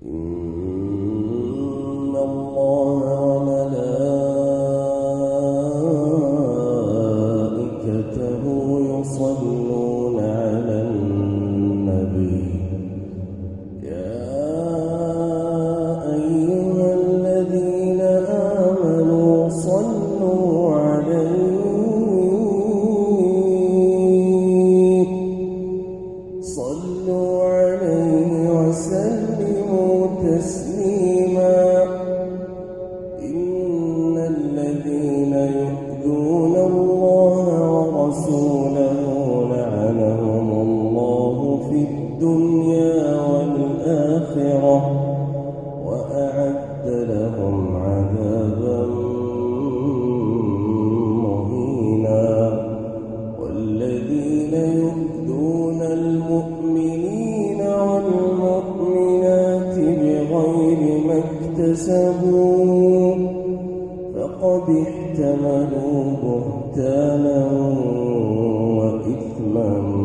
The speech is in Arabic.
إن الله وملائكته يصلون على النبي يا أيها الذين آمنوا صلوا عليه وسلموا تسليما إن الذين يؤذون الله ورسوله لعنهم الله في الدنيا والآخرة وأعد لهم عذابا مهينا والذين يؤذون المؤمنين والمؤمنات بغير ما اكتسبوا فقد احتملوا بهتانا وإثما